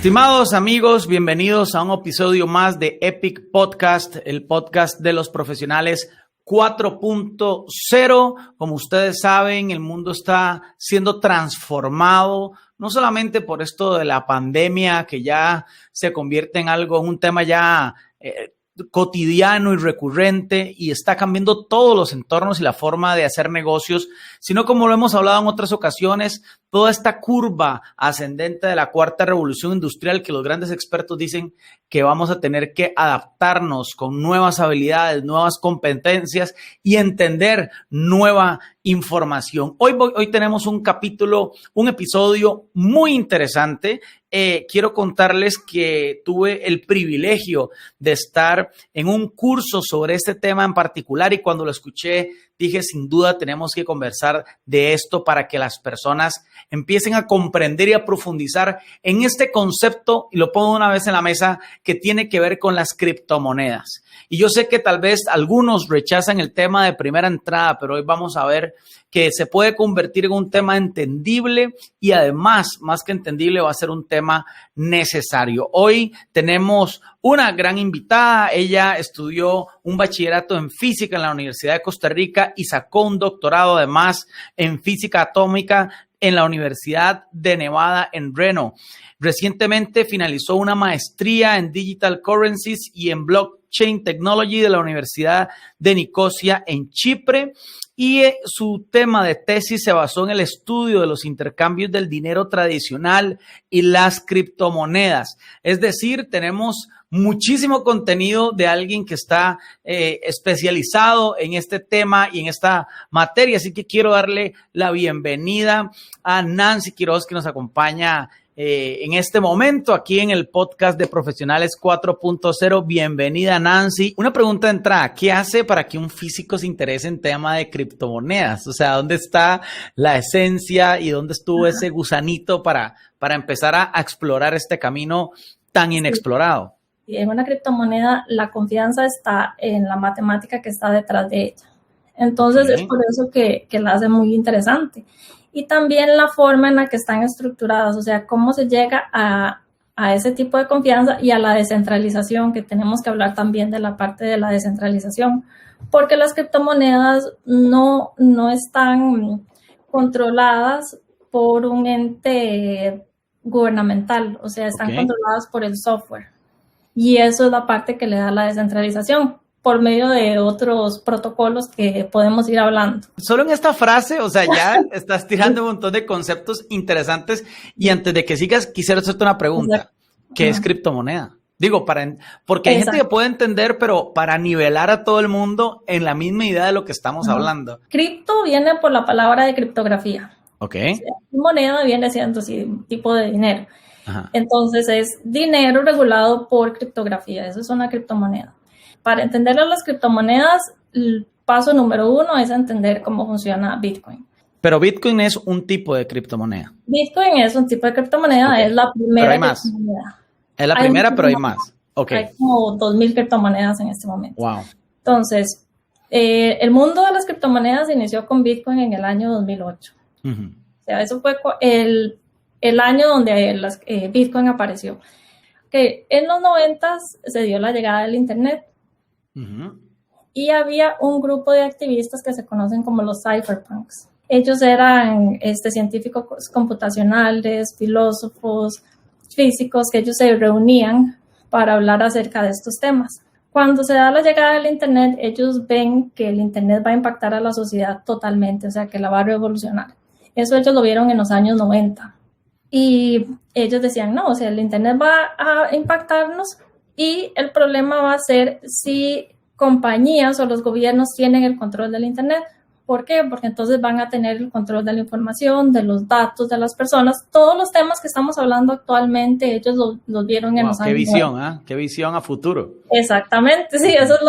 Estimados amigos, bienvenidos a un episodio más de Epic Podcast, el podcast de los profesionales 4.0. Como ustedes saben, el mundo está siendo transformado, no solamente por esto de la pandemia, que ya se convierte en un tema ya cotidiano y recurrente y está cambiando todos los entornos y la forma de hacer negocios, sino como lo hemos hablado en otras ocasiones, toda esta curva ascendente de la cuarta revolución industrial que los grandes expertos dicen que vamos a tener que adaptarnos con nuevas habilidades, nuevas competencias y entender nueva información. Hoy tenemos un episodio muy interesante. Quiero contarles que tuve el privilegio de estar en un curso sobre este tema en particular y cuando lo escuché dije, sin duda tenemos que conversar de esto para que las personas empiecen a comprender y a profundizar en este concepto, y lo pongo una vez en la mesa, que tiene que ver con las criptomonedas. Y yo sé que tal vez algunos rechazan el tema de primera entrada, pero hoy vamos a ver que se puede convertir en un tema entendible y además, más que entendible, va a ser un tema necesario. Hoy tenemos una gran invitada. Ella estudió un bachillerato en física en la Universidad de Costa Rica y sacó un doctorado además en física atómica en la Universidad de Nevada en Reno. Recientemente finalizó una maestría en Digital Currencies y en Blockchain Technology de la Universidad de Nicosia en Chipre. Y su tema de tesis se basó en el estudio de los intercambios del dinero tradicional y las criptomonedas. Es decir, tenemos muchísimo contenido de alguien que está especializado en este tema y en esta materia. Así que quiero darle la bienvenida a Nancy Quiroz, que nos acompaña en este momento aquí en el podcast de Profesionales 4.0. Bienvenida, Nancy. Una pregunta de entrada: ¿qué hace para que un físico se interese en tema de criptomonedas? O sea, ¿dónde está la esencia y dónde estuvo ese gusanito para empezar a explorar este camino tan inexplorado? Y en una criptomoneda la confianza está en la matemática que está detrás de ella. Entonces es por eso que la hace muy interesante. Y también la forma en la que están estructuradas, o sea, cómo se llega a ese tipo de confianza y a la descentralización, que tenemos que hablar también de la parte de la descentralización, porque las criptomonedas no están controladas por un ente gubernamental, o sea, están controladas por el software. Y eso es la parte que le da la descentralización, por medio de otros protocolos que podemos ir hablando. Solo en esta frase, o sea, ya estás tirando un montón de conceptos interesantes. Y antes de que sigas, quisiera hacerte una pregunta. Exacto. ¿Qué es criptomoneda? Digo, porque hay gente que puede entender, pero para nivelar a todo el mundo en la misma idea de lo que estamos hablando. Cripto viene por la palabra de criptografía. Ok. O sea, moneda viene siendo así, un tipo de dinero. Ajá. Entonces es dinero regulado por criptografía. Eso es una criptomoneda. Para entender las criptomonedas, el paso número 1 es entender cómo funciona Bitcoin. Pero Bitcoin es un tipo de criptomoneda. Bitcoin es un tipo de criptomoneda, es la primera pero hay más. criptomoneda. Es la primera, pero hay más. Hay como 2,000 criptomonedas en este momento. Wow. Entonces, el mundo de las criptomonedas inició con Bitcoin en el año 2008. Uh-huh. O sea, eso fue el año donde Bitcoin apareció. En los 90 se dio la llegada del Internet. Uh-huh. Y había un grupo de activistas que se conocen como los cypherpunks. Ellos eran científicos computacionales, filósofos, físicos, que ellos se reunían para hablar acerca de estos temas. Cuando se da la llegada del Internet, ellos ven que el Internet va a impactar a la sociedad totalmente, o sea, que la va a revolucionar. Eso ellos lo vieron en los años 90. Y ellos decían, no, o sea, el Internet va a impactarnos y el problema va a ser si compañías o los gobiernos tienen el control del Internet. ¿Por qué? Porque entonces van a tener el control de la información, de los datos de las personas. Todos los temas que estamos hablando actualmente, ellos los vieron en los años. ¡Qué visión! ¿eh? ¡Qué visión a futuro! Exactamente, sí, eso es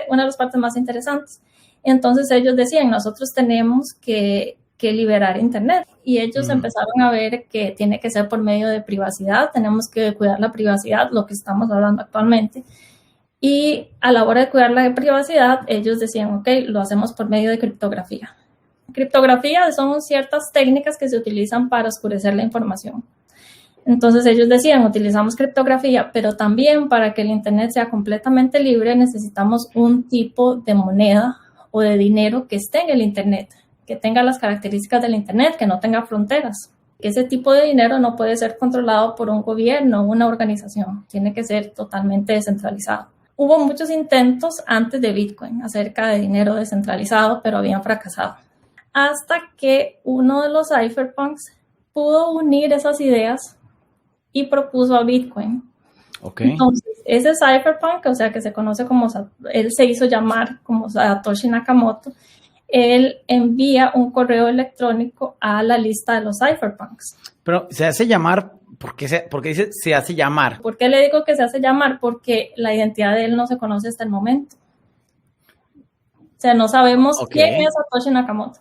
una de las partes más interesantes. Entonces ellos decían, nosotros tenemos que liberar Internet. Y ellos empezaron a ver que tiene que ser por medio de privacidad, tenemos que cuidar la privacidad, lo que estamos hablando actualmente. Y a la hora de cuidar la privacidad, ellos decían, ok, lo hacemos por medio de criptografía. Criptografía son ciertas técnicas que se utilizan para oscurecer la información. Entonces ellos decían, utilizamos criptografía, pero también para que el Internet sea completamente libre necesitamos un tipo de moneda o de dinero que esté en el Internet, que tenga las características del Internet, que no tenga fronteras. Ese tipo de dinero no puede ser controlado por un gobierno o una organización, tiene que ser totalmente descentralizado. Hubo muchos intentos antes de Bitcoin acerca de dinero descentralizado, pero habían fracasado. Hasta que uno de los cypherpunks pudo unir esas ideas y propuso a Bitcoin. Okay. Entonces, ese cypherpunk, o sea, que se conoce como, él se hizo llamar como Satoshi Nakamoto, él envía un correo electrónico a la lista de los cypherpunks. Pero se hace llamar, ¿por qué dice se hace llamar? ¿Por qué le digo que se hace llamar? Porque la identidad de él no se conoce hasta el momento. O sea, no sabemos quién es Satoshi Nakamoto.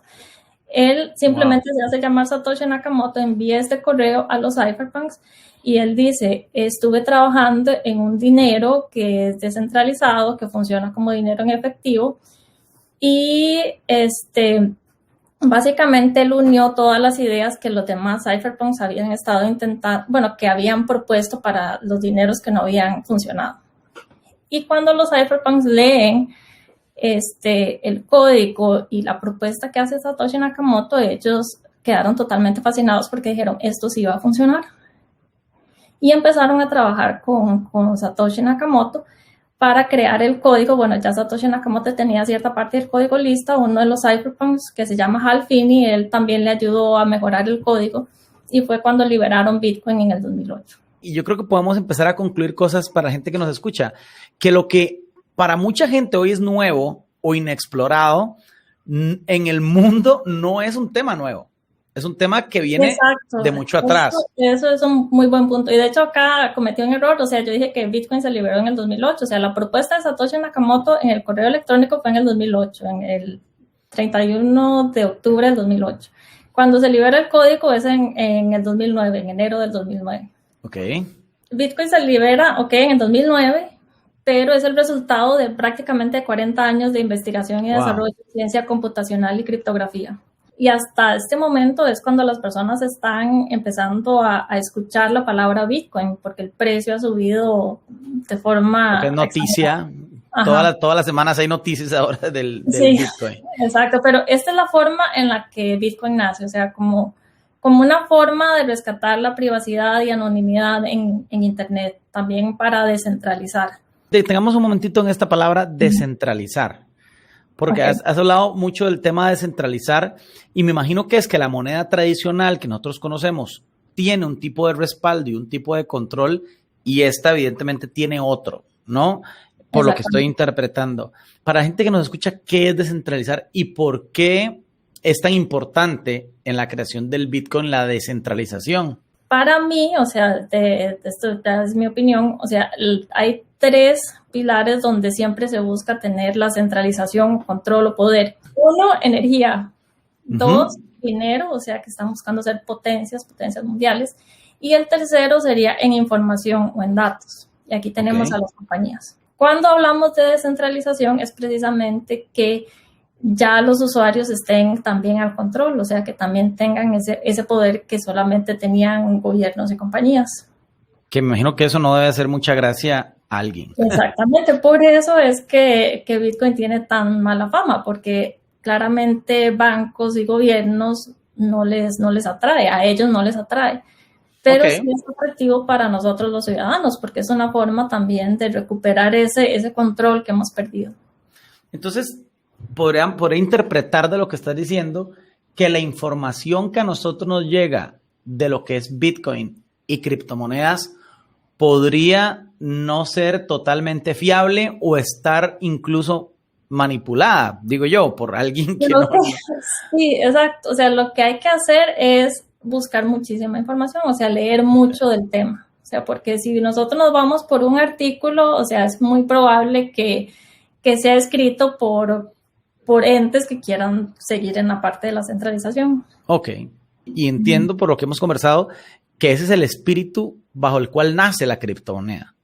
Él simplemente se hace llamar Satoshi Nakamoto, envía este correo a los cypherpunks y él dice, estuve trabajando en un dinero que es descentralizado, que funciona como dinero en efectivo, y básicamente él unió todas las ideas que los demás cypherpunks habían estado intentando, bueno, que habían propuesto para los dineros que no habían funcionado. Y cuando los cypherpunks leen el código y la propuesta que hace Satoshi Nakamoto, ellos quedaron totalmente fascinados porque dijeron, esto sí va a funcionar. Y empezaron a trabajar con Satoshi Nakamoto para crear el código. Bueno, ya Satoshi Nakamoto tenía cierta parte del código lista. Uno de los cypherpunks, que se llama Hal Finney, él también le ayudó a mejorar el código y fue cuando liberaron Bitcoin en el 2008. Y yo creo que podemos empezar a concluir cosas para la gente que nos escucha, que lo que para mucha gente hoy es nuevo o inexplorado, en el mundo no es un tema nuevo. Es un tema que viene de mucho atrás. Eso es un muy buen punto. Y de hecho acá cometí un error. O sea, yo dije que Bitcoin se liberó en el 2008. O sea, la propuesta de Satoshi Nakamoto en el correo electrónico fue en el 2008, en el 31 de octubre del 2008. Cuando se libera el código es en el 2009, en enero del 2009. Ok. Bitcoin se libera, en el 2009, pero es el resultado de prácticamente 40 años de investigación y desarrollo de ciencia computacional y criptografía. Y hasta este momento es cuando las personas están empezando a escuchar la palabra Bitcoin, porque el precio ha subido de forma... Porque es noticia. Todas las semanas hay noticias ahora del Bitcoin. Exacto, pero esta es la forma en la que Bitcoin nace, o sea, como una forma de rescatar la privacidad y anonimidad en Internet, también para descentralizar. Tengamos un momentito en esta palabra descentralizar, porque has hablado mucho del tema de descentralizar y me imagino que es que la moneda tradicional que nosotros conocemos tiene un tipo de respaldo y un tipo de control y esta evidentemente tiene otro, ¿no? Por lo que estoy interpretando. Para la gente que nos escucha, ¿qué es descentralizar y por qué es tan importante en la creación del Bitcoin la descentralización? Para mí, o sea, esto es mi opinión, o sea, hay 3 pilares donde siempre se busca tener la centralización, control o poder. 1, energía. 2, dinero, o sea, que están buscando ser potencias mundiales. Y el tercero sería en información o en datos. Y aquí tenemos a las compañías. Cuando hablamos de descentralización es precisamente que ya los usuarios estén también al control, o sea, que también tengan ese poder que solamente tenían gobiernos y compañías. Que me imagino que eso no debe hacer mucha gracia a alguien. Exactamente, por eso es que Bitcoin tiene tan mala fama, porque claramente bancos y gobiernos no les atrae, a ellos no les atrae. Pero sí es atractivo para nosotros los ciudadanos, porque es una forma también de recuperar ese control que hemos perdido. Entonces, podría interpretar de lo que estás diciendo que la información que a nosotros nos llega de lo que es Bitcoin y criptomonedas podría no ser totalmente fiable o estar incluso manipulada, digo yo, por alguien que no... Sí, exacto. O sea, lo que hay que hacer es buscar muchísima información, o sea, leer mucho del tema. O sea, porque si nosotros nos vamos por un artículo, o sea, es muy probable que sea escrito por entes que quieran seguir en la parte de la centralización. Ok. Y entiendo por lo que hemos conversado que ese es el espíritu bajo el cual nace la criptomoneda.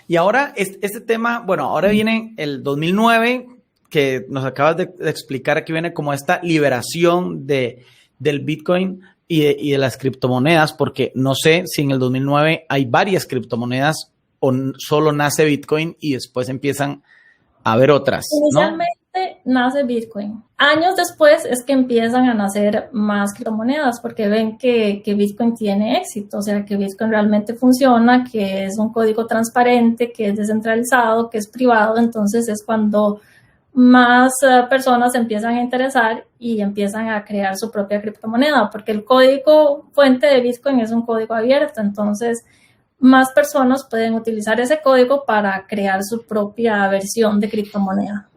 Y ahora, este tema, bueno, ahora viene el 2009, que nos acabas de explicar, que viene como esta liberación del Bitcoin y de las criptomonedas, porque no sé si en el 2009 hay varias criptomonedas o solo nace Bitcoin y después empiezan a haber otras, ¿no? Inicialmente nace Bitcoin. Años después es que empiezan a nacer más criptomonedas porque ven que Bitcoin tiene éxito, o sea, que Bitcoin realmente funciona, que es un código transparente, que es descentralizado, que es privado. Entonces es cuando más personas se empiezan a interesar y empiezan a crear su propia criptomoneda, porque el código fuente de Bitcoin es un código abierto. Entonces más personas pueden utilizar ese código para crear su propia versión de criptomoneda.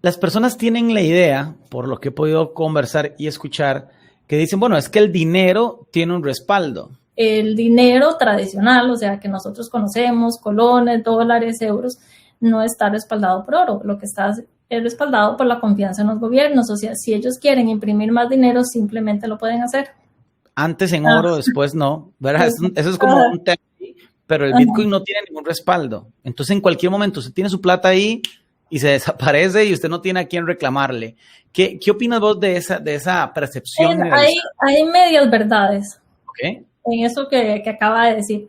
Las personas tienen la idea, por lo que he podido conversar y escuchar, que dicen, bueno, es que el dinero tiene un respaldo. El dinero tradicional, o sea, que nosotros conocemos, colones, dólares, euros, no está respaldado por oro. Lo que está es respaldado por la confianza en los gobiernos. O sea, si ellos quieren imprimir más dinero, simplemente lo pueden hacer. Antes en oro, después no, ¿verdad? Eso es como un tema, pero el Bitcoin no tiene ningún respaldo. Entonces, en cualquier momento, usted tiene su plata ahí y se desaparece y usted no tiene a quién reclamarle. ¿Qué opinas vos de esa percepción? Hay medias verdades. Okay. En eso que acaba de decir.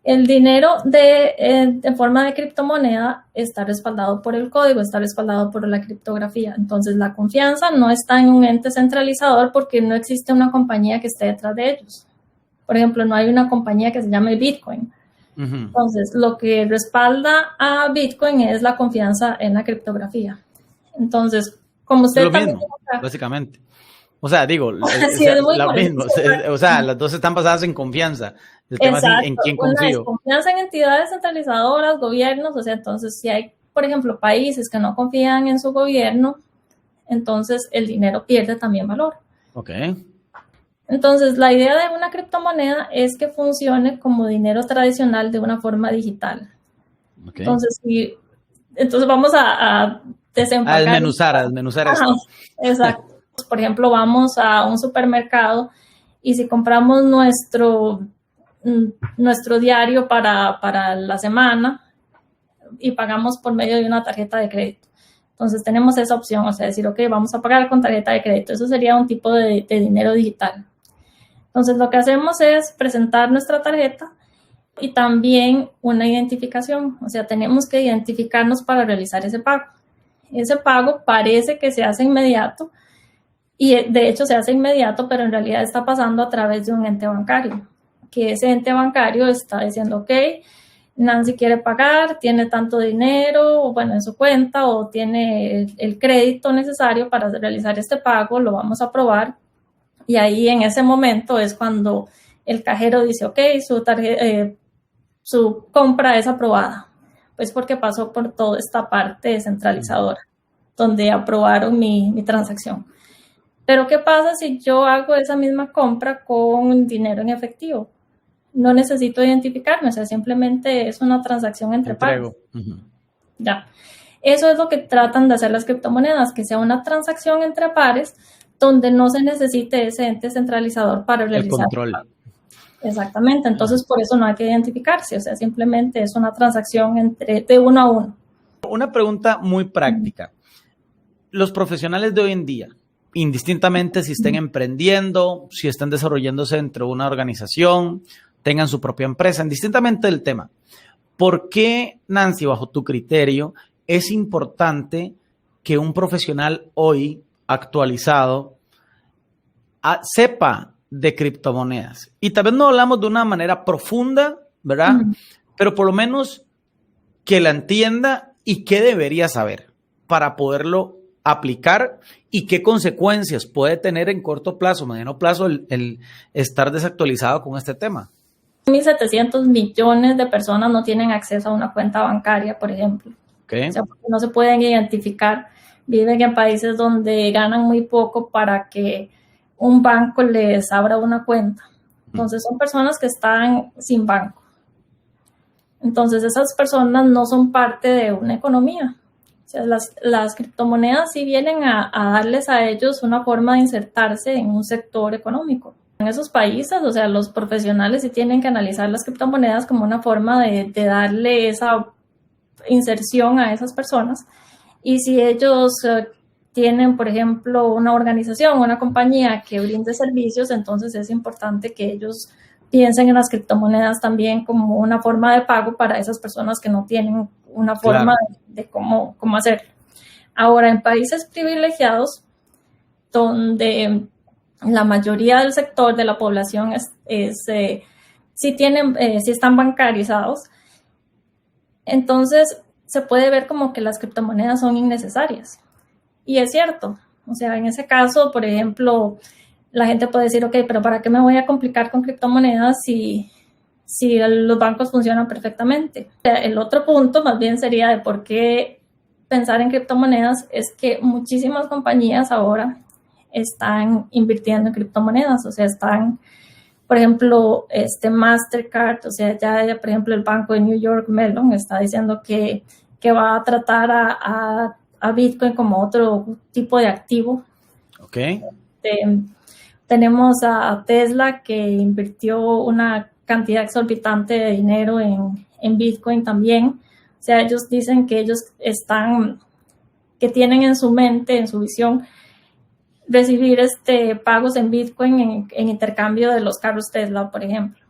El dinero en forma de criptomoneda está respaldado por el código, está respaldado por la criptografía. Entonces, la confianza no está en un ente centralizador porque no existe una compañía que esté detrás de ellos. Por ejemplo, no hay una compañía que se llame Bitcoin. Entonces, lo que respalda a Bitcoin es la confianza en la criptografía. Entonces, como usted es lo también mismo, básicamente. O sea, digo, sí, es muy mismo. O sea, las dos están basadas en confianza. El tema es en quién confío. Confianza en entidades centralizadoras, gobiernos. O sea, entonces, si hay, por ejemplo, países que no confían en su gobierno, entonces el dinero pierde también valor. Ok. Entonces, la idea de una criptomoneda es que funcione como dinero tradicional de una forma digital. Okay. Entonces vamos a desempacar. A desmenuzar esto. Exacto. Por ejemplo, vamos a un supermercado y si compramos nuestro diario para la semana y pagamos por medio de una tarjeta de crédito. Entonces tenemos esa opción, o sea, decir, ok, vamos a pagar con tarjeta de crédito. Eso sería un tipo de dinero digital. Entonces, lo que hacemos es presentar nuestra tarjeta y también una identificación. O sea, tenemos que identificarnos para realizar ese pago. Ese pago parece que se hace inmediato y de hecho se hace inmediato, pero en realidad está pasando a través de un ente bancario. Que ese ente bancario está diciendo, ok, Nancy quiere pagar, tiene tanto dinero, bueno, en su cuenta o tiene el crédito necesario para realizar este pago, lo vamos a aprobar. Y ahí en ese momento es cuando el cajero dice, ok, su compra es aprobada. Pues porque pasó por toda esta parte descentralizadora, donde aprobaron mi transacción. Pero ¿qué pasa si yo hago esa misma compra con dinero en efectivo? No necesito identificarme, o sea, simplemente es una transacción entre pares. Ya. Eso es lo que tratan de hacer las criptomonedas, que sea una transacción entre pares donde no se necesite ese ente centralizador para realizar el control. Exactamente, entonces por eso no hay que identificarse, o sea, simplemente es una transacción de uno a uno. Una pregunta muy práctica. Los profesionales de hoy en día, indistintamente si estén emprendiendo, si están desarrollándose dentro de una organización, tengan su propia empresa, indistintamente del tema, ¿por qué, Nancy, bajo tu criterio, es importante que un profesional hoy actualizado sepa de criptomonedas? Y tal vez no hablamos de una manera profunda, ¿verdad? Pero por lo menos que la entienda y qué debería saber para poderlo aplicar y qué consecuencias puede tener en corto plazo, mediano plazo, el estar desactualizado con este tema. 1.700 millones de personas no tienen acceso a una cuenta bancaria, por ejemplo. Okay. O sea, no se pueden identificar. Viven en países donde ganan muy poco para que un banco les abra una cuenta. Entonces, son personas que están sin banco. Entonces, esas personas no son parte de una economía. O sea, las criptomonedas sí vienen a darles a ellos una forma de insertarse en un sector económico. En esos países, o sea, los profesionales sí tienen que analizar las criptomonedas como una forma de darle esa inserción a esas personas. Y si ellos tienen, por ejemplo, una organización, una compañía que brinde servicios, entonces es importante que ellos piensen en las criptomonedas también como una forma de pago para esas personas que no tienen una forma de cómo hacerlo. Ahora, en países privilegiados, donde la mayoría del sector de la población sí están bancarizados, entonces se puede ver como que las criptomonedas son innecesarias. Y es cierto. O sea, en ese caso, por ejemplo, la gente puede decir, ok, pero ¿para qué me voy a complicar con criptomonedas si los bancos funcionan perfectamente? O sea, el otro punto más bien sería de por qué pensar en criptomonedas es que muchísimas compañías ahora están invirtiendo en criptomonedas. O sea, están, por ejemplo, Mastercard, o sea, ya por ejemplo el banco de New York Mellon está diciendo que va a tratar a Bitcoin como otro tipo de activo. Ok. Tenemos a Tesla, que invirtió una cantidad exorbitante de dinero en Bitcoin también. O sea, ellos dicen que ellos que tienen en su mente, en su visión, recibir pagos en Bitcoin en intercambio de los carros Tesla, por ejemplo.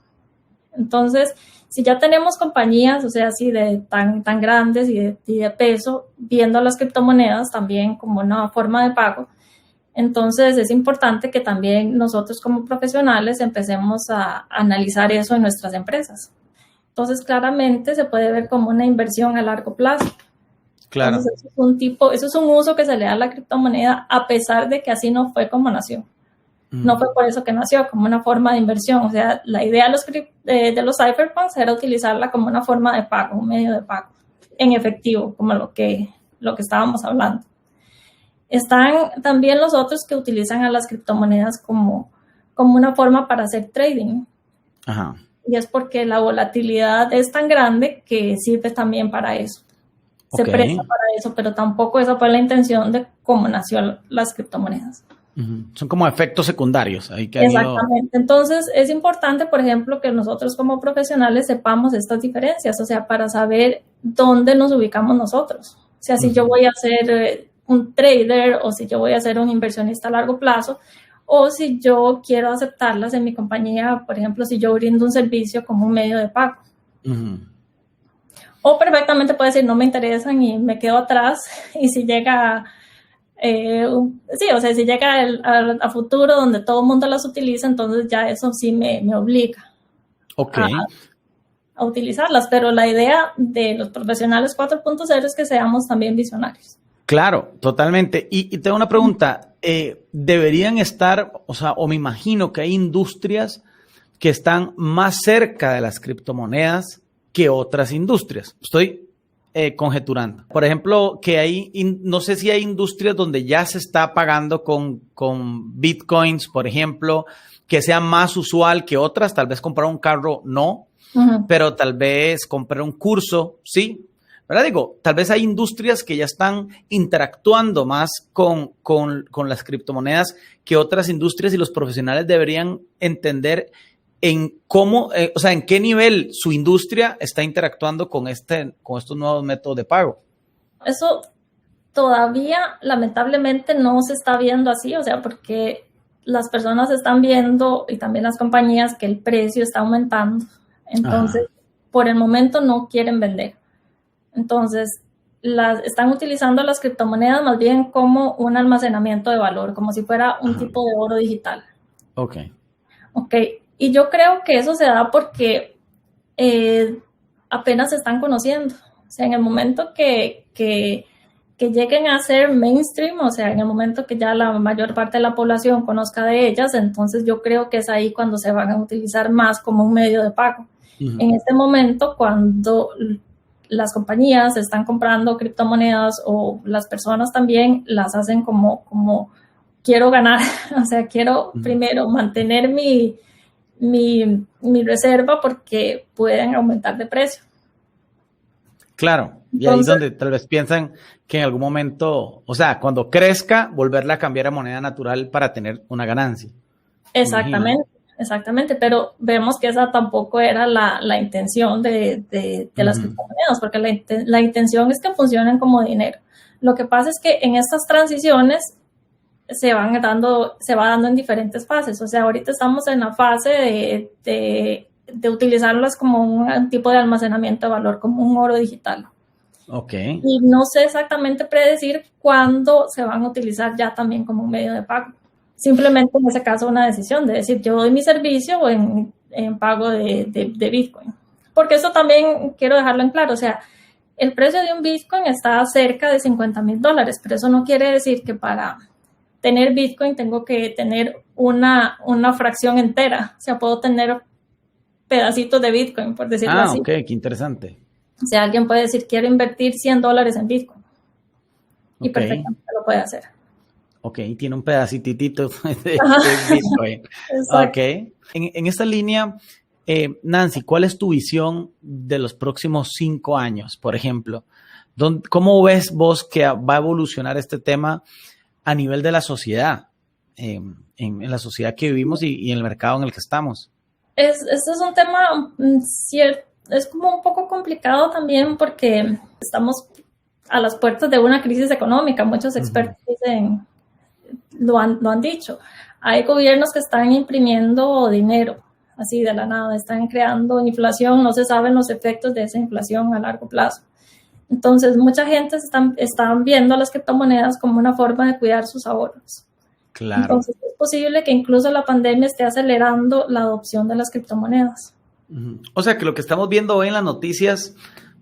Entonces, si ya tenemos compañías, o sea, así de tan grandes y de peso, viendo las criptomonedas también como una forma de pago, entonces es importante que también nosotros como profesionales empecemos a analizar eso en nuestras empresas. Entonces, claramente se puede ver como una inversión a largo plazo. Claro. Entonces, eso es un uso que se le da a la criptomoneda, a pesar de que así no fue como nació. No fue por eso que nació, como una forma de inversión. O sea, la idea de los cypherpunks era utilizarla como una forma de pago, un medio de pago en efectivo, como lo que estábamos hablando. Están también los otros que utilizan a las criptomonedas como una forma para hacer trading. Ajá. Y es porque la volatilidad es tan grande que sirve también para eso. Se presta para eso, pero tampoco esa fue la intención de cómo nació las criptomonedas. Son como efectos secundarios. Exactamente. Entonces, es importante, por ejemplo, que nosotros como profesionales sepamos estas diferencias, o sea, para saber dónde nos ubicamos nosotros. O sea, si yo voy a ser un trader o si yo voy a ser un inversionista a largo plazo o si yo quiero aceptarlas en mi compañía, por ejemplo, si yo brindo un servicio como un medio de pago. O perfectamente puede decir, no me interesan y me quedo atrás y si llega... si llega a futuro donde todo el mundo las utiliza, entonces ya eso sí me obliga a utilizarlas, pero la idea de los profesionales 4.0 es que seamos también visionarios. Claro, totalmente. Y tengo una pregunta, deberían estar, o me imagino que hay industrias que están más cerca de las criptomonedas que otras industrias. Estoy conjeturando. Por ejemplo, que no sé si hay industrias donde ya se está pagando con bitcoins, por ejemplo, que sea más usual que otras. Tal vez comprar un carro no, pero tal vez comprar un curso sí. ¿Verdad? Digo, tal vez hay industrias que ya están interactuando más con las criptomonedas que otras industrias y los profesionales deberían entender en cómo, en qué nivel su industria está interactuando con estos nuevos métodos de pago. Eso todavía, lamentablemente, no se está viendo así, o sea, porque las personas están viendo y también las compañías que el precio está aumentando. Entonces, por el momento no quieren vender. Entonces, están utilizando las criptomonedas más bien como un almacenamiento de valor, como si fuera un tipo de oro digital. Ok. Y yo creo que eso se da porque apenas se están conociendo. O sea, en el momento que lleguen a ser mainstream, o sea, en el momento que ya la mayor parte de la población conozca de ellas, entonces yo creo que es ahí cuando se van a utilizar más como un medio de pago. En este momento, cuando las compañías están comprando criptomonedas o las personas también las hacen como quiero ganar, o sea, quiero primero mantener mi reserva porque pueden aumentar de precio. Claro, y ahí es donde tal vez piensan que en algún momento, cuando crezca, volverla a cambiar a moneda natural para tener una ganancia. Exactamente, pero vemos que esa tampoco era la intención de las criptomonedas, porque la intención es que funcionen como dinero. Lo que pasa es que en estas transiciones se va dando en diferentes fases. O sea, ahorita estamos en la fase de utilizarlas como un tipo de almacenamiento de valor, como un oro digital. Okay. Y no sé exactamente predecir cuándo se van a utilizar ya también como un medio de pago. Simplemente en ese caso una decisión de decir, yo doy mi servicio en pago de Bitcoin. Porque eso también quiero dejarlo en claro, o sea, el precio de un Bitcoin está cerca de $50,000, pero eso no quiere decir que para tener Bitcoin tengo que tener una fracción entera. O sea, puedo tener pedacitos de Bitcoin, por decirlo así. Ok, qué interesante. O sea, alguien puede decir, quiero invertir $100 en Bitcoin. Y perfectamente lo puede hacer. Ok, tiene un pedacitito de Bitcoin. Exacto. Ok. En esta línea, Nancy, ¿cuál es tu visión de los próximos 5 años, por ejemplo? ¿Cómo ves vos que va a evolucionar este tema a nivel de la sociedad, en la sociedad que vivimos y en el mercado en el que estamos? Este es un tema cierto. Es como un poco complicado también porque estamos a las puertas de una crisis económica. Muchos expertos dicen, lo han dicho. Hay gobiernos que están imprimiendo dinero así de la nada, están creando inflación, no se saben los efectos de esa inflación a largo plazo. Entonces, mucha gente están viendo las criptomonedas como una forma de cuidar sus ahorros. Claro. Entonces, es posible que incluso la pandemia esté acelerando la adopción de las criptomonedas. O sea que lo que estamos viendo hoy en las noticias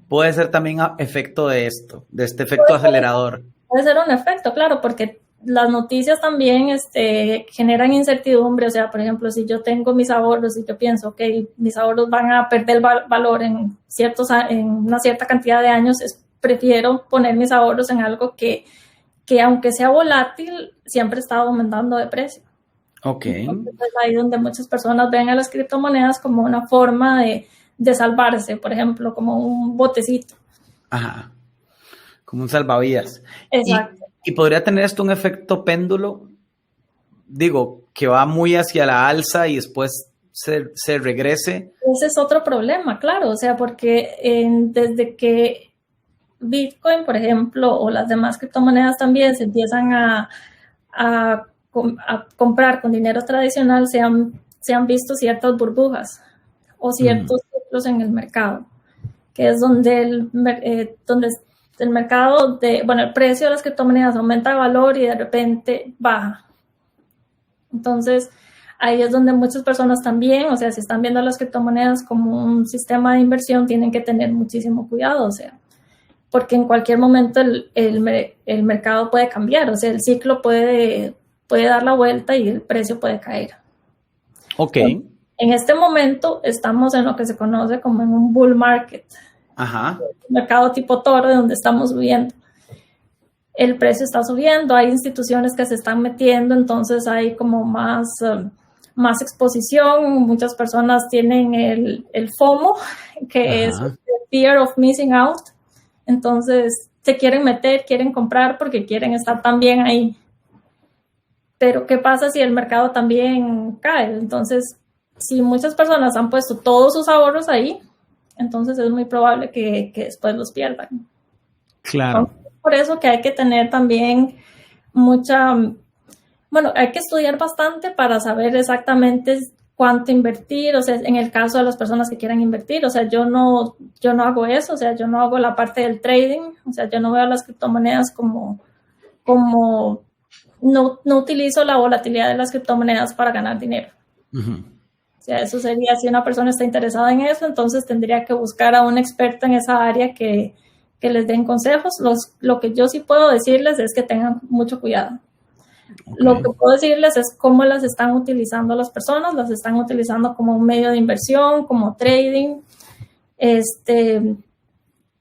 puede ser también efecto de esto, de este efecto acelerador. Puede ser un efecto, claro, porque las noticias también generan incertidumbre. O sea, por ejemplo, si yo tengo mis ahorros y yo pienso, ok, mis ahorros van a perder valor en una cierta cantidad de años, prefiero poner mis ahorros en algo que aunque sea volátil, siempre está aumentando de precio. Ok. Entonces, es ahí donde muchas personas ven a las criptomonedas como una forma de salvarse, por ejemplo, como un botecito. Ajá. Como un salvavidas. Exacto. ¿Y podría tener esto un efecto péndulo? Digo, que va muy hacia la alza y después se regrese. Ese es otro problema, claro. O sea, porque desde que Bitcoin, por ejemplo, o las demás criptomonedas también se empiezan a comprar con dinero tradicional, se han visto ciertas burbujas o ciertos ciclos en el mercado, que es donde el mercado el precio de las criptomonedas aumenta de valor y de repente baja. Entonces, ahí es donde muchas personas también, o sea, si están viendo las criptomonedas como un sistema de inversión, tienen que tener muchísimo cuidado, o sea, porque en cualquier momento el mercado puede cambiar, o sea, el ciclo puede dar la vuelta y el precio puede caer. Ok. En este momento estamos en lo que se conoce como en un bull market. Ajá. Un mercado tipo toro donde estamos subiendo. El precio está subiendo, hay instituciones que se están metiendo, entonces hay como más exposición. Muchas personas tienen el FOMO, que es Fear of Missing Out. Entonces se quieren meter, quieren comprar porque quieren estar también ahí. Pero ¿qué pasa si el mercado también cae? Entonces, si muchas personas han puesto todos sus ahorros ahí, entonces es muy probable que después los pierdan. Claro. Entonces, por eso que hay que tener también hay que estudiar bastante para saber exactamente cuánto invertir. O sea, en el caso de las personas que quieran invertir, o sea, yo no hago eso, o sea, yo no hago la parte del trading, o sea, yo no veo las criptomonedas como no utilizo la volatilidad de las criptomonedas para ganar dinero. O sea, eso sería, si una persona está interesada en eso, entonces tendría que buscar a un experto en esa área que les den consejos. Lo que yo sí puedo decirles es que tengan mucho cuidado. Okay. Lo que puedo decirles es cómo las están utilizando las personas. Las están utilizando como un medio de inversión, como trading.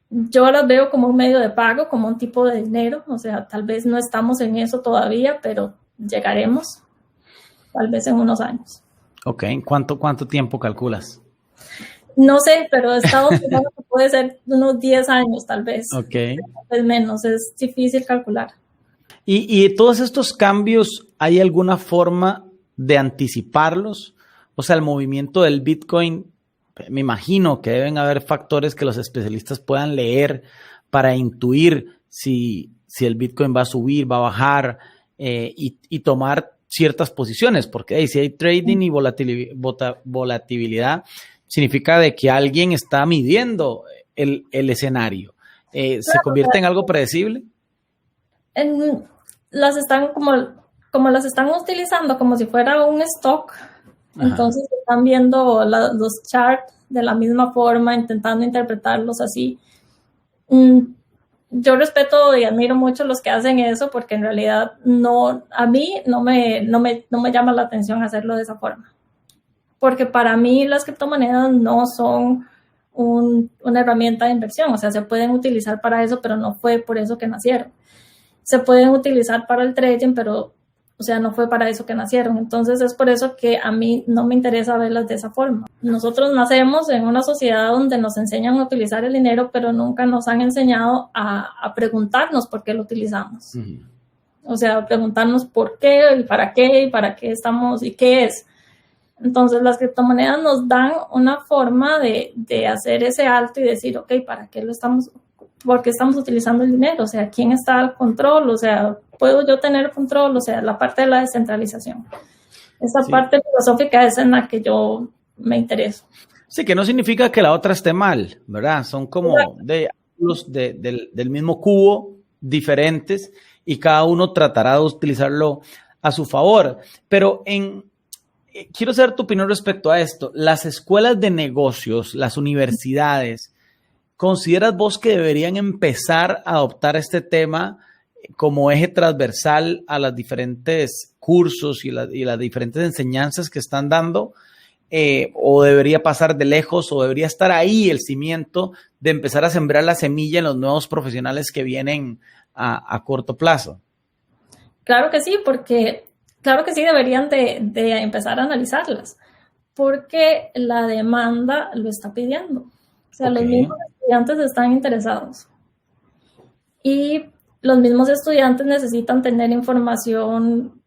Yo las veo como un medio de pago, como un tipo de dinero. O sea, tal vez no estamos en eso todavía, pero llegaremos tal vez en unos años. Ok, ¿cuánto tiempo calculas? No sé, pero he estado pensando que puede ser unos 10 años tal vez. Ok. Tal vez menos, es difícil calcular. ¿Y todos estos cambios, hay alguna forma de anticiparlos? O sea, el movimiento del Bitcoin, me imagino que deben haber factores que los especialistas puedan leer para intuir si si el Bitcoin va a subir, va a bajar y tomar ciertas posiciones, porque si hay trading y volatilidad, significa de que alguien está midiendo el escenario. ¿Se convierte en algo predecible? Las están como las están utilizando como si fuera un stock. Ajá. Entonces están viendo los charts de la misma forma, intentando interpretarlos así. Yo respeto y admiro mucho los que hacen eso, porque en realidad a mí no me llama la atención hacerlo de esa forma. Porque para mí las criptomonedas no son una herramienta de inversión. O sea, se pueden utilizar para eso, pero no fue por eso que nacieron. Se pueden utilizar para el trading, pero, o sea, no fue para eso que nacieron. Entonces es por eso que a mí no me interesa verlas de esa forma. Nosotros nacemos en una sociedad donde nos enseñan a utilizar el dinero, pero nunca nos han enseñado a preguntarnos por qué lo utilizamos. Uh-huh. O sea, preguntarnos por qué y para qué estamos y qué es. Entonces las criptomonedas nos dan una forma de hacer ese alto y decir, ok, ¿para qué por qué estamos utilizando el dinero? O sea, ¿quién está al control? O sea, ¿puedo yo tener control? O sea, la parte de la descentralización. Esa parte filosófica es en la que yo me intereso. Sí, que no significa que la otra esté mal, ¿verdad? Son como del mismo cubo, diferentes, y cada uno tratará de utilizarlo a su favor. Pero quiero saber tu opinión respecto a esto. Las escuelas de negocios, las universidades, ¿consideras vos que deberían empezar a adoptar este tema como eje transversal a los diferentes cursos y las diferentes enseñanzas que están dando? ¿O debería pasar de lejos, o debería estar ahí el cimiento de empezar a sembrar la semilla en los nuevos profesionales que vienen a corto plazo? Claro que sí, claro que sí deberían de empezar a analizarlas, porque la demanda lo está pidiendo. O sea, los mismos estudiantes están interesados. Y los mismos estudiantes necesitan tener información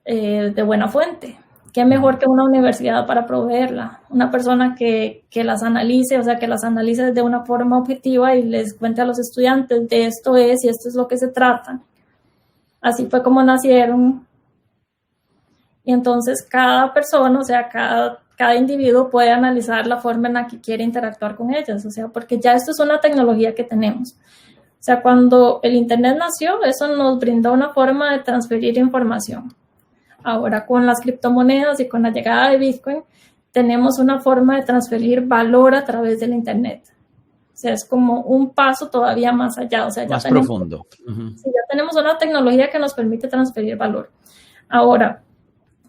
de buena fuente. ¿Qué mejor que una universidad para proveerla? Una persona que las analice, o sea, que las analice de una forma objetiva y les cuente a los estudiantes de esto es y esto es lo que se trata. Así fue como nacieron. Y entonces cada persona, o sea, cada individuo puede analizar la forma en la que quiere interactuar con ellas, o sea, porque ya esto es una tecnología que tenemos. O sea, cuando el Internet nació, eso nos brindó una forma de transferir información. Ahora, con las criptomonedas y con la llegada de Bitcoin, tenemos una forma de transferir valor a través del Internet. O sea, es como un paso todavía más allá. O sea, ya más profundo. Uh-huh. Sí, ya tenemos una tecnología que nos permite transferir valor. Ahora,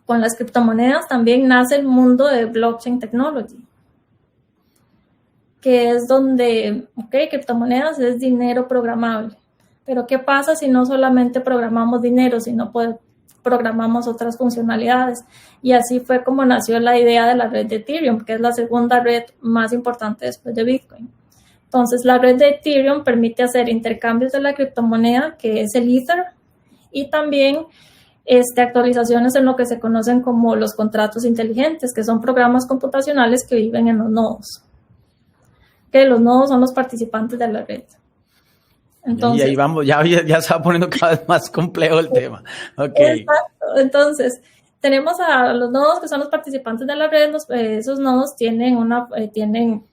con las criptomonedas también nace el mundo de blockchain technology, que es donde, criptomonedas es dinero programable. Pero ¿qué pasa si no solamente programamos dinero, sino programamos otras funcionalidades? Y así fue como nació la idea de la red de Ethereum, que es la segunda red más importante después de Bitcoin. Entonces, la red de Ethereum permite hacer intercambios de la criptomoneda, que es el Ether, y también actualizaciones en lo que se conocen como los contratos inteligentes, que son programas computacionales que viven en los nodos. Que los nodos son los participantes de la red. Entonces, y ahí vamos, ya se va poniendo cada vez más complejo el tema. Exacto. Entonces, tenemos a los nodos que son los participantes de la red. Esos nodos tienen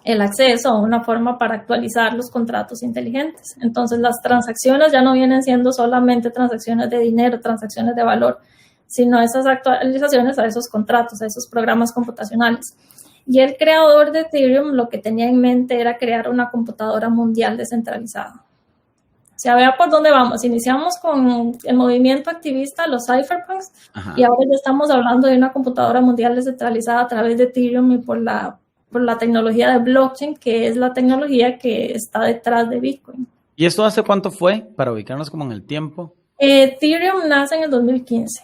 el acceso a una forma para actualizar los contratos inteligentes. Entonces, las transacciones ya no vienen siendo solamente transacciones de dinero, transacciones de valor, sino esas actualizaciones a esos contratos, a esos programas computacionales. Y el creador de Ethereum lo que tenía en mente era crear una computadora mundial descentralizada. O sea, vea por dónde vamos. Iniciamos con el movimiento activista, los cypherpunks, y ahora ya estamos hablando de una computadora mundial descentralizada a través de Ethereum y por la tecnología de blockchain, que es la tecnología que está detrás de Bitcoin. ¿Y esto hace cuánto fue, para ubicarnos como en el tiempo? Ethereum nace en el 2015.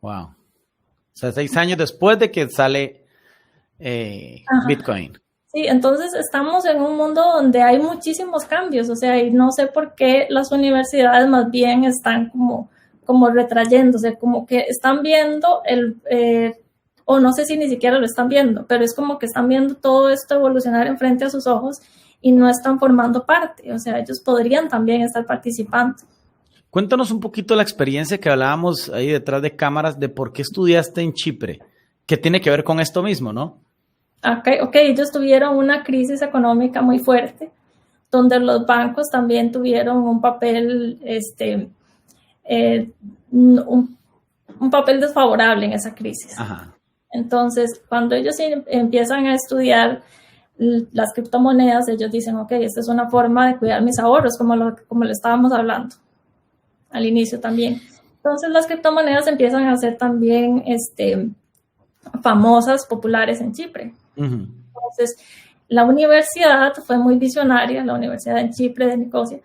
Wow. O sea, 6 años después de que sale Bitcoin. Sí, entonces estamos en un mundo donde hay muchísimos cambios, o sea, y no sé por qué las universidades más bien están como retrayéndose, como que están viendo o no sé si ni siquiera lo están viendo, pero es como que están viendo todo esto evolucionar enfrente a sus ojos y no están formando parte, o sea, ellos podrían también estar participando. Cuéntanos un poquito la experiencia que hablábamos ahí detrás de cámaras de por qué estudiaste en Chipre, que tiene que ver con esto mismo, ¿no? Ok, ellos tuvieron una crisis económica muy fuerte, donde los bancos también tuvieron un papel, un papel desfavorable en esa crisis. Ajá. Entonces, cuando ellos empiezan a estudiar las criptomonedas, ellos dicen, ok, esta es una forma de cuidar mis ahorros, como lo estábamos hablando al inicio también. Entonces, las criptomonedas empiezan a ser también famosas, populares en Chipre. Uh-huh. Entonces, la universidad fue muy visionaria, la Universidad en Chipre de Nicosia,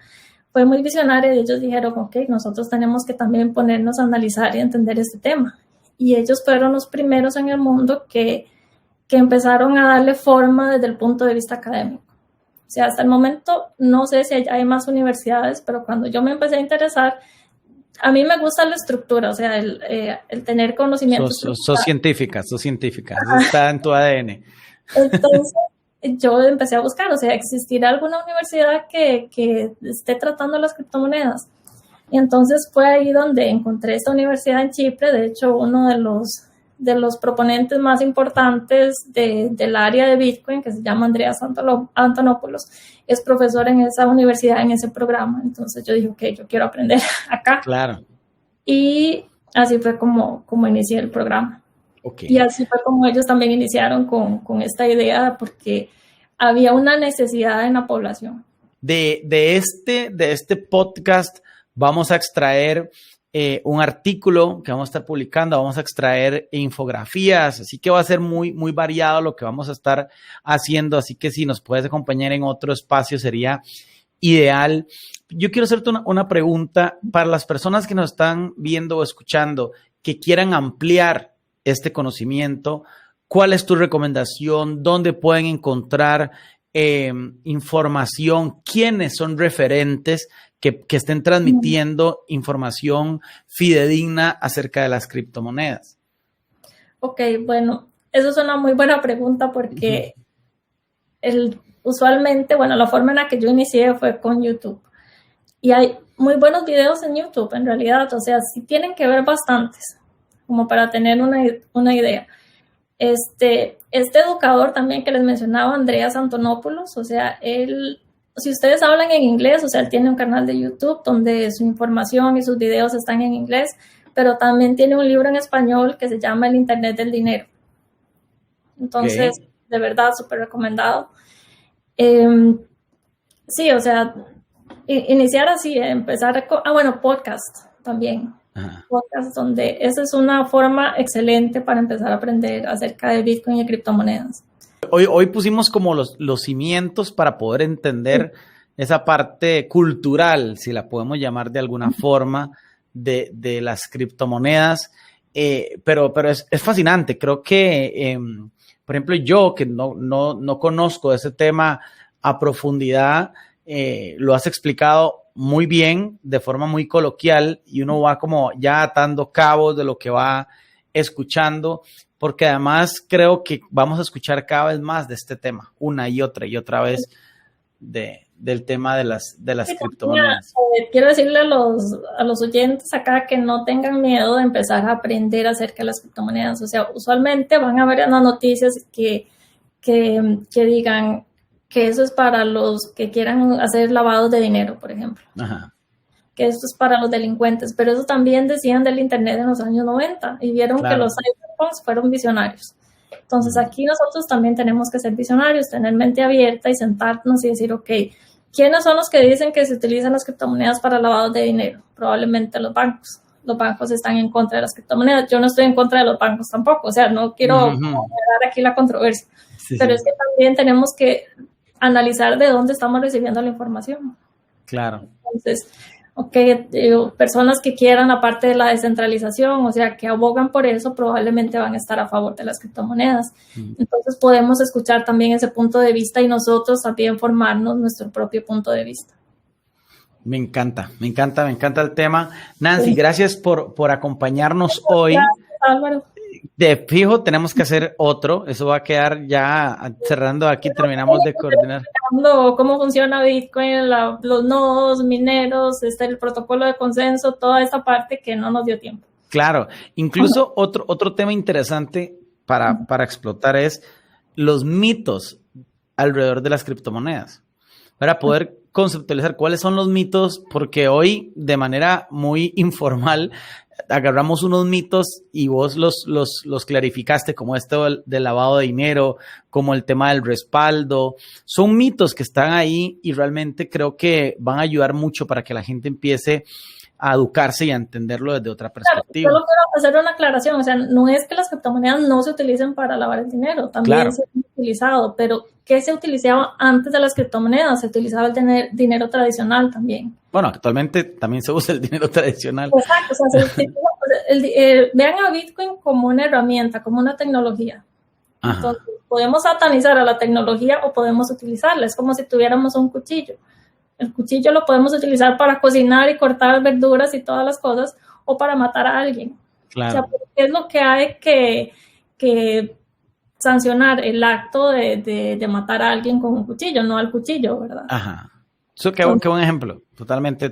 fue muy visionaria y ellos dijeron, ok, nosotros tenemos que también ponernos a analizar y entender este tema. Y ellos fueron los primeros en el mundo que empezaron a darle forma desde el punto de vista académico. O sea, hasta el momento no sé si hay más universidades, pero cuando yo me empecé a interesar, a mí me gusta la estructura, o sea, el tener conocimientos. Sos científica, eso está en tu ADN. Entonces, yo empecé a buscar, o sea, ¿existirá alguna universidad que esté tratando las criptomonedas? Y entonces fue ahí donde encontré esta universidad en Chipre. De hecho, uno de los proponentes más importantes del área de Bitcoin, que se llama Andreas Antonopoulos, es profesor en esa universidad, en ese programa. Entonces yo dije, ok, yo quiero aprender acá. Claro. Y así fue como inicié el programa. Okay. Y así fue como ellos también iniciaron con esta idea, porque había una necesidad en la población. De este podcast vamos a extraer un artículo que vamos a estar publicando, vamos a extraer infografías, así que va a ser muy, muy variado lo que vamos a estar haciendo, así que si nos puedes acompañar en otro espacio sería ideal. Yo quiero hacerte una pregunta para las personas que nos están viendo o escuchando, que quieran ampliar este conocimiento. ¿Cuál es tu recomendación? ¿Dónde pueden encontrar información? ¿Quiénes son referentes que estén transmitiendo información fidedigna acerca de las criptomonedas? Ok, bueno, eso es una muy buena pregunta porque usualmente, bueno, la forma en la que yo inicié fue con YouTube. Y hay muy buenos videos en YouTube, en realidad. O sea, sí tienen que ver bastantes, como para tener una idea. Este educador también que les mencionaba, Andreas Antonopoulos, o sea, él, si ustedes hablan en inglés, o sea, él tiene un canal de YouTube donde su información y sus videos están en inglés, pero también tiene un libro en español que se llama El Internet del Dinero. Entonces, de verdad, súper recomendado. Sí, o sea, iniciar así, empezar podcast también. Ajá. Podcast donde esa es una forma excelente para empezar a aprender acerca de Bitcoin y criptomonedas. Hoy pusimos como los cimientos para poder entender esa parte cultural, si la podemos llamar de alguna forma, de las criptomonedas, pero es fascinante. Creo que, por ejemplo, yo que no conozco ese tema a profundidad, lo has explicado muy bien, de forma muy coloquial, y uno va como ya atando cabos de lo que va escuchando, porque además creo que vamos a escuchar cada vez más de este tema, una y otra vez, del tema de las criptomonedas. Quiero decirle a los oyentes acá que no tengan miedo de empezar a aprender acerca de las criptomonedas. O sea, usualmente van a ver en las noticias que digan que eso es para los que quieran hacer lavados de dinero, por ejemplo. Ajá. Que esto es para los delincuentes, pero eso también decían del Internet en los años 90 y vieron que los cyberpunks fueron visionarios. Entonces aquí nosotros también tenemos que ser visionarios, tener mente abierta y sentarnos y decir, ok, ¿quiénes son los que dicen que se utilizan las criptomonedas para lavados de dinero? Probablemente los bancos. Los bancos están en contra de las criptomonedas. Yo no estoy en contra de los bancos tampoco, o sea, no quiero dar aquí la controversia, pero es que también tenemos que analizar de dónde estamos recibiendo la información. Claro. Entonces, personas que quieran la parte de la descentralización, o sea, que abogan por eso, probablemente van a estar a favor de las criptomonedas. Entonces, podemos escuchar también ese punto de vista y nosotros también formarnos nuestro propio punto de vista. Me encanta el tema. Nancy, gracias por acompañarnos hoy. Gracias, Álvaro. De fijo tenemos que hacer otro, eso va a quedar ya cerrando aquí, terminamos de coordinar. Cómo funciona Bitcoin, los nodos mineros, el protocolo de consenso, toda esa parte que no nos dio tiempo. Claro, incluso otro tema interesante para explotar es los mitos alrededor de las criptomonedas, para poder conceptualizar cuáles son los mitos, porque hoy de manera muy informal agarramos unos mitos y vos los clarificaste, como esto del lavado de dinero, como el tema del respaldo. Son mitos que están ahí y realmente creo que van a ayudar mucho para que la gente empiece a educarse y a entenderlo desde otra perspectiva. Claro, solo quiero hacer una aclaración, o sea, no es que las criptomonedas no se utilicen para lavar el dinero, también se han utilizado, pero ¿qué se utilizaba antes de las criptomonedas? Se utilizaba el dinero tradicional también. Bueno, actualmente también se usa el dinero tradicional. Exacto, o sea, vean a Bitcoin como una herramienta, como una tecnología. Ajá. Entonces, podemos satanizar a la tecnología o podemos utilizarla, es como si tuviéramos un cuchillo. El cuchillo lo podemos utilizar para cocinar y cortar verduras y todas las cosas, o para matar a alguien. Claro. O sea, ¿qué es lo que hay que sancionar? El acto de matar a alguien con un cuchillo, no al cuchillo, ¿verdad? Ajá. Eso qué buen ejemplo. Totalmente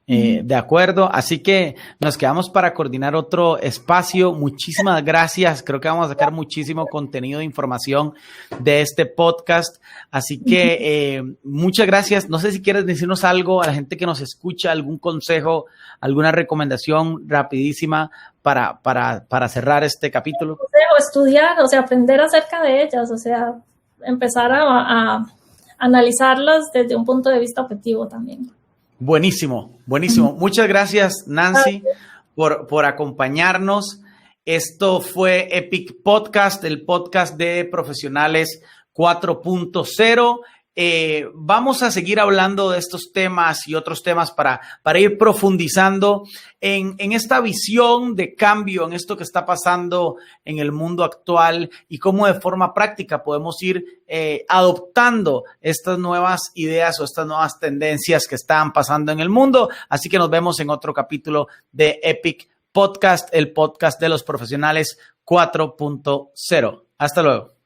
de acuerdo. Así que nos quedamos para coordinar otro espacio. Muchísimas gracias. Creo que vamos a sacar muchísimo contenido de información de este podcast. Así que muchas gracias. No sé si quieres decirnos algo a la gente que nos escucha, algún consejo, alguna recomendación rapidísima para cerrar este capítulo. Estudiar, o sea, aprender acerca de ellas, o sea, empezar a analizarlas desde un punto de vista objetivo también. Buenísimo. Muchas gracias, Nancy, por acompañarnos. Esto fue Epic Podcast, el podcast de Profesionales 4.0. Vamos a seguir hablando de estos temas y otros temas para ir profundizando en esta visión de cambio, en esto que está pasando en el mundo actual y cómo de forma práctica podemos ir adoptando estas nuevas ideas o estas nuevas tendencias que están pasando en el mundo. Así que nos vemos en otro capítulo de Epic Podcast, el podcast de los Profesionales 4.0. Hasta luego.